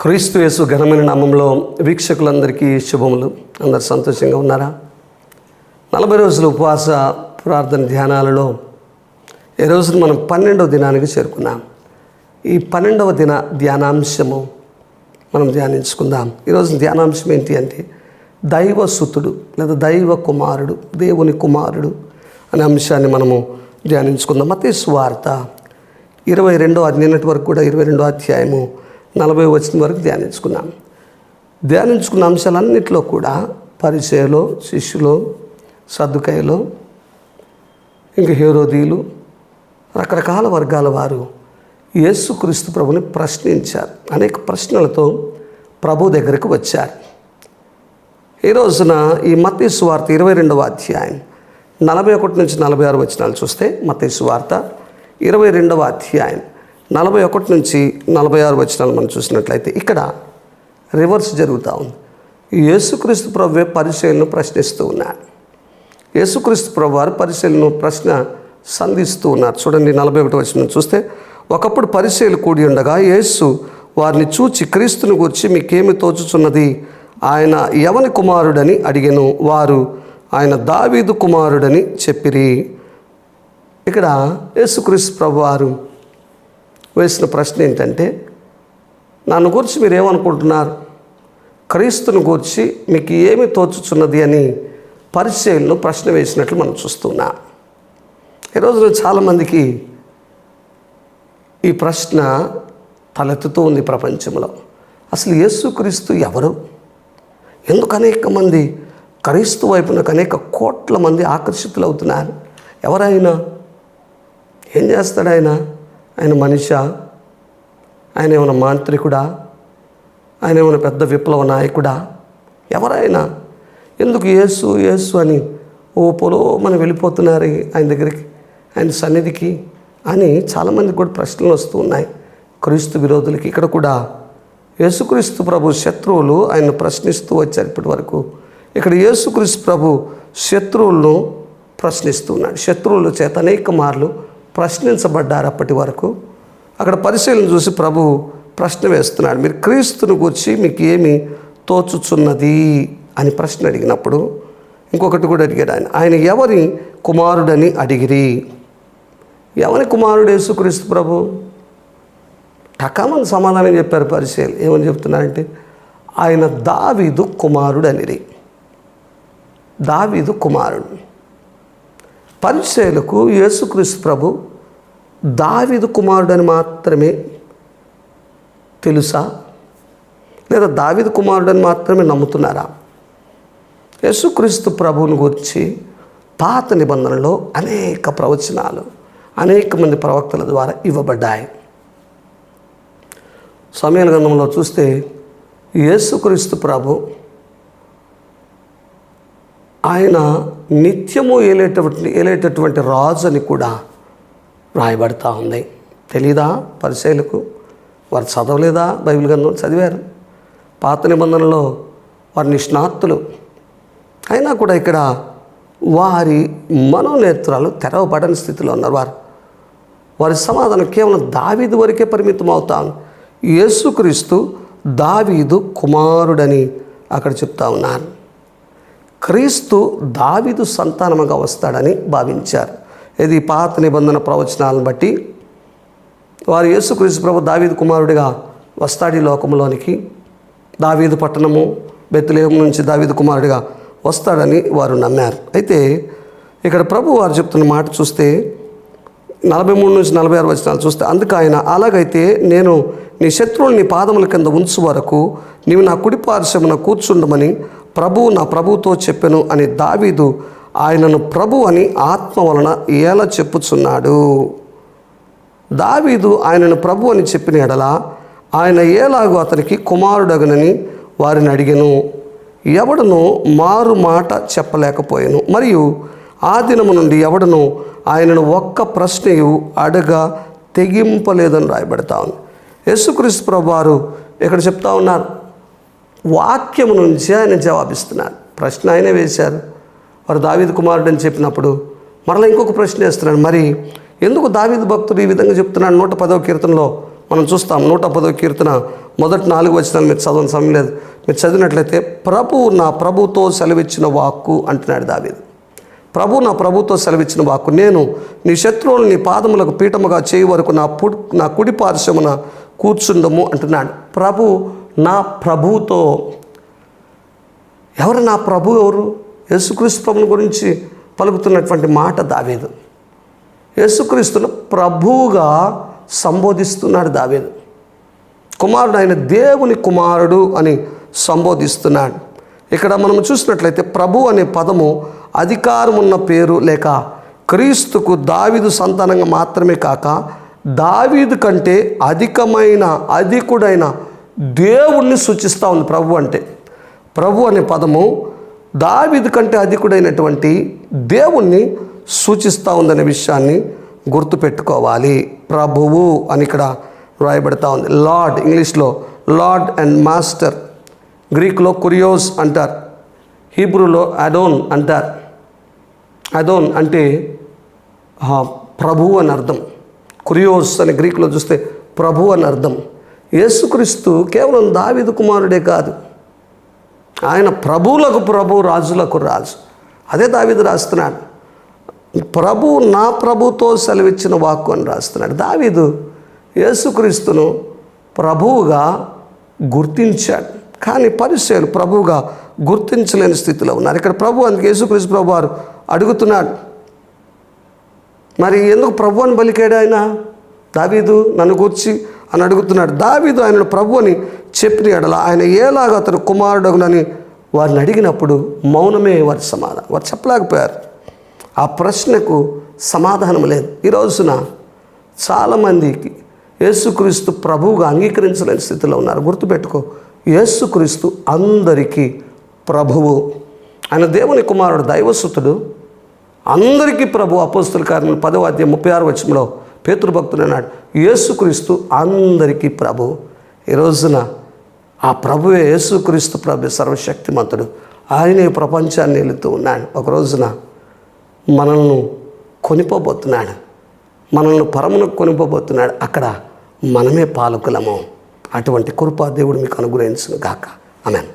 క్రీస్తు యేసు ఘనమైన నామంలో వీక్షకులందరికీ శుభములు. అందరు సంతోషంగా ఉన్నారా? 40 రోజుల ఉపవాస ప్రార్థన ధ్యానాలలో ఈ రోజున మనం 12వ దినానికి చేరుకున్నాం. ఈ 12వ దిన ధ్యానాంశము మనం ధ్యానించుకుందాం. ఈరోజు ధ్యానాంశం ఏంటి అంటే దైవసుతుడు లేదా దైవ కుమారుడు, దేవుని కుమారుడు అనే అంశాన్ని మనము ధ్యానించుకుందాం. మత్తయి సువార్త 22వ నిన్నటి వరకు కూడా 22వ అధ్యాయము 40వ వచనం వరకు ధ్యానించుకున్న అంశాలన్నింటిలో కూడా పరిచయలో, శిష్యులో, సద్దుకాయలో, ఇంకా హేరోదీలు, రకరకాల వర్గాల వారు యేసుక్రీస్తు ప్రభుని ప్రశ్నించారు. అనేక ప్రశ్నలతో ప్రభు దగ్గరకు వచ్చారు. ఈ రోజున ఈ మత్తయి సువార్త 22వ అధ్యాయం 41 నుంచి 46 వచనాలు చూస్తే, మత్తయి సువార్త 22వ అధ్యాయం 41 నుంచి 46 వచనాలు మనం చూసినట్లయితే ఇక్కడ రివర్స్ జరుగుతూ ఉంది. యేసుక్రీస్తు ప్రభువే పరిచయలను ప్రశ్నిస్తూ ఉన్నారు. యేసుక్రీస్తు ప్రభు వారు పరిచయలను ప్రశ్న సంధిస్తూ ఉన్నారు. చూడండి, 41 వచనం చూస్తే, ఒకప్పుడు పరిచయలు కూడి ఉండగా యేసు వారిని చూచి క్రీస్తుని గురించి మీకేమి తోచుచున్నది, ఆయన ఎవని కుమారుడని అడిగెను. వారు ఆయన దావీదు కుమారుడని చెప్పిరి. ఇక్కడ యేసుక్రీస్తు ప్రభు వారు వేసిన ప్రశ్న ఏంటంటే, నన్ను గురించి మీరు ఏమనుకుంటున్నారు, క్రీస్తుని గురించి మీకు ఏమి తోచుచున్నది అని పరిచయలను ప్రశ్న వేసినట్లు మనం చూస్తున్నాం. ఈరోజు చాలామందికి ఈ ప్రశ్న తలెత్తుతూ ఉంది ప్రపంచంలో. అసలు యేసుక్రీస్తు ఎవరు? ఎందుకు అనేక మంది క్రీస్తు వైపునకు అనేక కోట్ల మంది ఆకర్షితులవుతున్నారు? ఎవరైనా ఏం చేస్తాడు? ఆయన మనిషా? ఆయన ఏమైనా మాంత్రికుడా? ఆయన ఏమైనా పెద్ద విప్లవ నాయకుడా? ఎవరైనా ఎందుకు యేసు యేసు అని మనం వెళ్ళిపోతున్నారు ఆయన దగ్గరికి, ఆయన సన్నిధికి అని చాలామందికి కూడా ప్రశ్నలు వస్తూ ఉన్నాయి. క్రీస్తు విరోధులకి ఇక్కడ కూడా యేసుక్రీస్తు ప్రభు శత్రువులు ఆయన ప్రశ్నిస్తూ వచ్చారు ఇప్పటి వరకు. ఇక్కడ యేసుక్రీస్తు ప్రభు శత్రువులను ప్రశ్నిస్తూ ఉన్నాడు. శత్రువుల చేత అనేక మార్లు ప్రశ్నించబడ్డారు అప్పటి వరకు. అక్కడ పరిశీలన చూసి ప్రభు ప్రశ్న వేస్తున్నాడు, మీరు క్రీస్తుని గురించి మీకు ఏమి తోచుచున్నది అని ప్రశ్న అడిగినప్పుడు ఇంకొకటి కూడా అడిగాడు. ఆయన ఎవరి కుమారుడని అడిగిరి. ఎవరి కుమారుడు యేసుక్రీస్తు ప్రభు? టకామని సమాధానం చెప్పారు పరిశీలన. ఏమని చెప్తున్నారంటే, ఆయన దావీదు కుమారుడు అనిరి. దావీదు కుమారుడు. పరిచయులకు యేసుక్రీస్తు ప్రభు దావీదు కుమారుడు అని మాత్రమే తెలుసా, లేదా దావీదు కుమారుడు అని మాత్రమే నమ్ముతున్నారా? యేసుక్రీస్తు ప్రభువుని గురించి పాత నిబంధనలో అనేక ప్రవచనాలు అనేక మంది ప్రవక్తల ద్వారా ఇవ్వబడ్డాయి. సమూయేలు గ్రంథంలో చూస్తే యేసుక్రీస్తు ప్రభు ఆయన నిత్యము ఏలేటటువంటి రాజు అని కూడా రాయబడతా ఉంది. తెలీదా పరిచయులకు? వారు చదవలేదా? బైబిల్ గ్రంథం చదివారు. పాత నిబంధనలో వారి నిష్ణాతులు. అయినా కూడా ఇక్కడ వారి మనోనేత్రాలు తెరవబడని స్థితిలో ఉన్నారు. వారి సమాధానం కేవలం దావీదు వరకే పరిమితం అవుతాం. యేసుక్రీస్తు దావీదు కుమారుడని అక్కడ చెప్తా ఉన్నారు. క్రీస్తు దావీదు సంతానముగా వస్తాడని భావించారు. ఇది పాత నిబంధన ప్రవచనాలను బట్టి వారు యేసుక్రీస్తు ప్రభు దావీదు కుమారుడిగా వస్తాడు ఈ లోకంలోనికి. దావీదు పట్టణము బెత్లెహేము నుంచి దావీదు కుమారుడిగా వస్తాడని వారు నమ్మారు. అయితే ఇక్కడ ప్రభు వారు చెప్తున్న మాట చూస్తే 43 నుంచి 46 వచనాలు చూస్తే, అందుకు ఆయన, అలాగైతే నేను నీ శత్రువుని నీ పాదముల కింద ఉంచు వరకు నీవు నా కుడి పార్శ్వమున కూర్చుండమని ప్రభువు నా ప్రభువుతో చెప్పెను అని దావీదు ఆయనను ప్రభు అని ఆత్మ వలన ఎలా చెప్పుచున్నాడు. దావీదు ఆయనను ప్రభు అని చెప్పిన ఎడల ఆయన ఏలాగో అతనికి కుమారుడగనని వారిని అడిగెను. ఎవడను మారు మాట చెప్పలేకపోయాను, మరియు ఆ దినము నుండి ఎవడను ఆయనను ఒక్క ప్రశ్నయు అడగ తెగింపలేదని రాయబడతా ఉంది. యేసుక్రీస్తు ప్రభు వారు ఇక్కడ చెప్తా ఉన్నారు, వాక్యము నుంచి ఆయన జవాబిస్తున్నారు. ప్రశ్న ఆయనే వేశారు. వారు దావీదు కుమారుడు అని చెప్పినప్పుడు మరలా ఇంకొక ప్రశ్న వేస్తున్నాడు. మరి ఎందుకు దావీదు భక్తుడు ఈ విధంగా చెప్తున్నాడు? 110వ కీర్తనలో మనం చూస్తాం 110వ కీర్తన మొదటి 4 వచనాలు మీరు చదవని సమయం లేదు, మీరు చదివినట్లయితే ప్రభువు నా ప్రభుతో సెలవిచ్చిన వాక్కు అంటున్నాడు దావీదు. ప్రభు నా ప్రభుతో సెలవిచ్చిన వాక్కు, నేను నీ శత్రువులు నీ పాదములకు పీఠముగా చేయి వరకు నా కుడి పార్శ్వమున కూర్చుండము అంటున్నాడు. ప్రభు నా ప్రభుతో, ఎవరు నా ప్రభు? ఎవరు? యేసుక్రీస్తు ప్రభుని గురించి పలుకుతున్నటువంటి మాట దావీదు. యేసుక్రీస్తును ప్రభువుగా సంబోధిస్తున్నాడు దావీదు. కుమారుడు, ఆయన దేవుని కుమారుడు అని సంబోధిస్తున్నాడు. ఇక్కడ మనం చూసినట్లయితే ప్రభు అనే పదము అధికారం ఉన్న పేరు, లేక క్రీస్తుకు దావీదు సంతానంగా మాత్రమే కాక దావీదు కంటే అధికుడైన దేవుణ్ణి సూచిస్తూ ఉంది. ప్రభు అంటే, ప్రభు అనే పదము దావీదు కంటే అధికుడైనటువంటి దేవుణ్ణి సూచిస్తూ ఉందనే విషయాన్ని గుర్తుపెట్టుకోవాలి. ప్రభువు అని ఇక్కడ రాయబడతా ఉంది. లార్డ్, ఇంగ్లీష్లో లార్డ్ అండ్ మాస్టర్, గ్రీక్లో కురియోస్ అంటారు, హీబ్రూలో అడోన్ అంటారు. అడోన్ అంటే ప్రభు అని అర్థం. కురియోస్ అని గ్రీక్లో చూస్తే ప్రభు అని అర్థం. యేసుక్రీస్తు కేవలం దావీదు కుమారుడే కాదు, ఆయన ప్రభువులకు ప్రభు, రాజులకు రాజు. అదే దావీదు రాస్తున్నాడు. ప్రభు నా ప్రభుతో సెలవిచ్చిన వాక్కు అని రాస్తున్నాడు. దావీదు యేసుక్రీస్తును ప్రభువుగా గుర్తించాడు, కానీ పరిసయ్యులు ప్రభువుగా గుర్తించలేని స్థితిలో ఉన్నారు. ఇక్కడ ప్రభు, అందుకే యేసుక్రీస్తు ప్రభు వారు అడుగుతున్నాడు, మరి ఎందుకు ప్రభు అని పలికాడు ఆయన? దావీదు నన్ను గూర్చి అని అడుగుతున్నాడు. దావీదు ఆయనను ప్రభు అని చెప్పిన ఎడల ఆయన ఏలాగా అతను కుమారుడగునని వారిని అడిగినప్పుడు మౌనమే వారి సమాధానం. వారు చెప్పలేకపోయారు. ఆ ప్రశ్నకు సమాధానం లేదు. ఈ రోజున చాలామందికి యేసుక్రీస్తు ప్రభువుగా అంగీకరించలేని స్థితిలో ఉన్నారు. గుర్తుపెట్టుకో, యేసుక్రీస్తు అందరికీ ప్రభువు. ఆయన దేవుని కుమారుడు, దైవసుతుడు, అందరికీ ప్రభు. అపోస్తుల కార్యములు 10వ అధ్యాయం 36వ వచనంలో పేతురు భక్తుడు అన్నాడు, యేసుక్రీస్తు అందరికీ ప్రభు. ఈ రోజున ఆ ప్రభువే, యేసుక్రీస్తు ప్రభు సర్వశక్తిమంతుడు. ఆయనే ప్రపంచాన్ని వెళుతూ ఉన్నాడు. ఒక రోజున మనల్ని కొనిపోబోతున్నాడు, మనల్ని పరమునకు కొనిపోబోతున్నాడు. అక్కడ మనమే పాలకులము. అటువంటి కృప దేవుడు మీకు అనుగ్రహించును గాక. ఆమేన్.